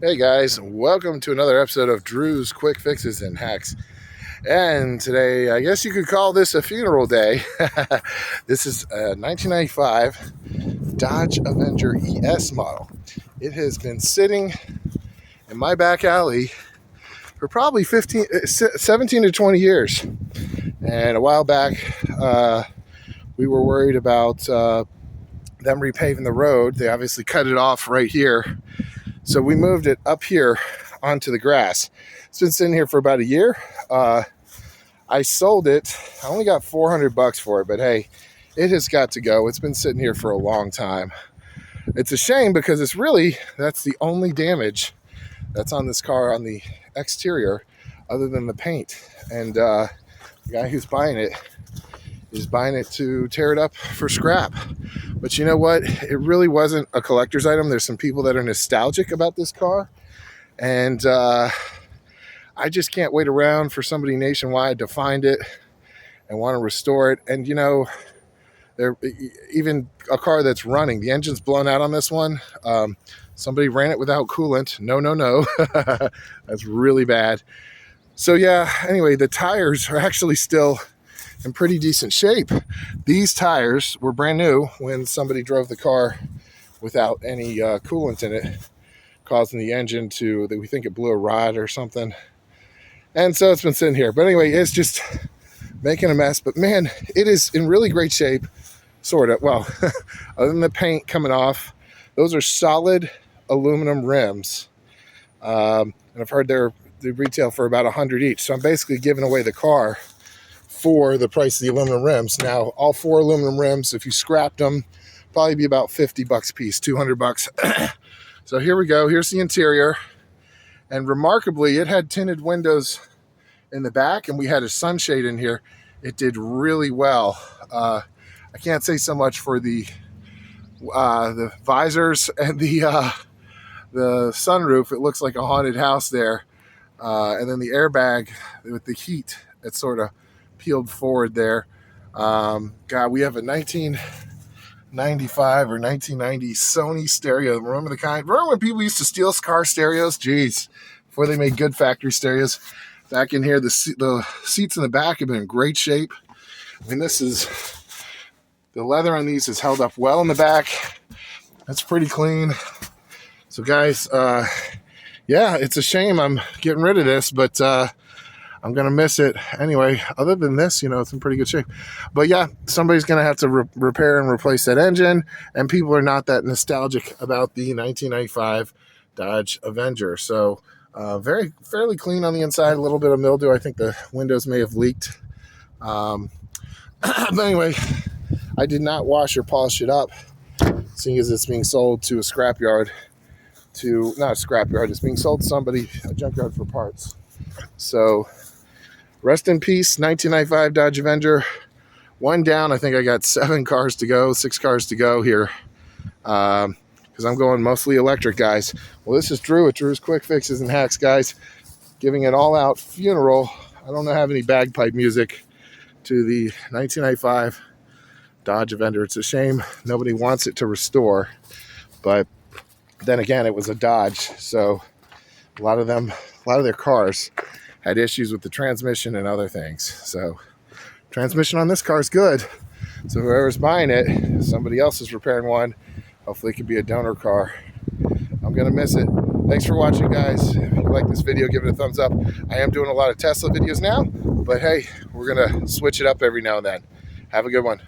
Hey guys, welcome to another episode of Drew's Quick Fixes and Hacks. And today, I guess you could call this a funeral day. This is a 1995 Dodge Avenger ES model. It has been sitting in my back alley for probably 17 to 20 years. And a while back, we were worried about them repaving the road. They obviously cut it off right here. So we moved it up here onto the grass. It's been sitting here for about a year. I sold it. I only got $400 for it, but hey, it has got to go. It's been sitting here for a long time. It's a shame because that's the only damage that's on this car on the exterior other than the paint. And the guy who's buying it is buying it to tear it up for scrap. But you know what? It really wasn't a collector's item. There's some people that are nostalgic about this car. And I just can't wait around for somebody nationwide to find it and want to restore it. And, you know, even a car that's running, the engine's blown out on this one. Somebody ran it without coolant. No. That's really bad. So, yeah, anyway, the tires are actually still in pretty decent shape. These tires were brand new when somebody drove the car without any coolant in it, causing the engine we think it blew a rod or something. And so it's been sitting here. But anyway, it's just making a mess. But man, it is in really great shape, sort of. Well, other than the paint coming off, those are solid aluminum rims. And I've heard they retail for about $100 each. So I'm basically giving away the car for the price of the aluminum rims. Now, all four aluminum rims, if you scrapped them, probably be about $50 a piece, $200. So here we go. Here's the interior. And remarkably, it had tinted windows in the back, and we had a sunshade in here. It did really well. I can't say so much for the visors and the sunroof. It looks like a haunted house there. And then the airbag with the heat, it sort of peeled forward there. God, we have a 1995 or 1990 Sony stereo. Remember the kind? Remember when people used to steal car stereos? Jeez, before they made good factory stereos. Back in here, the seats in the back have been in great shape. I mean, the leather on these is held up well in the back. That's pretty clean. So guys, yeah, it's a shame I'm getting rid of this, but I'm going to miss it. Anyway, other than this, you know, it's in pretty good shape. But yeah, somebody's going to have to repair and replace that engine, and people are not that nostalgic about the 1995 Dodge Avenger. So fairly clean on the inside, a little bit of mildew. I think the windows may have leaked. But anyway, I did not wash or polish it up, seeing as it's being sold to a scrapyard. Not a scrapyard, it's being sold to somebody, a junkyard for parts. So rest in peace, 1995 Dodge Avenger. One down. I think I got 6 cars to go here, because I'm going mostly electric, guys. Well, this is Drew at Drew's Quick Fixes and Hacks, guys, giving an all-out funeral. I don't have any bagpipe music to the 1995 Dodge Avenger. It's a shame nobody wants it to restore, but then again, it was a Dodge, so a lot of their cars had issues with the transmission and other things. So transmission on this car is good. So whoever's buying it, somebody else is repairing one. Hopefully it could be a donor car. I'm going to miss it. Thanks for watching, guys. If you like this video, give it a thumbs up. I am doing a lot of Tesla videos now, but hey, we're going to switch it up every now and then. Have a good one.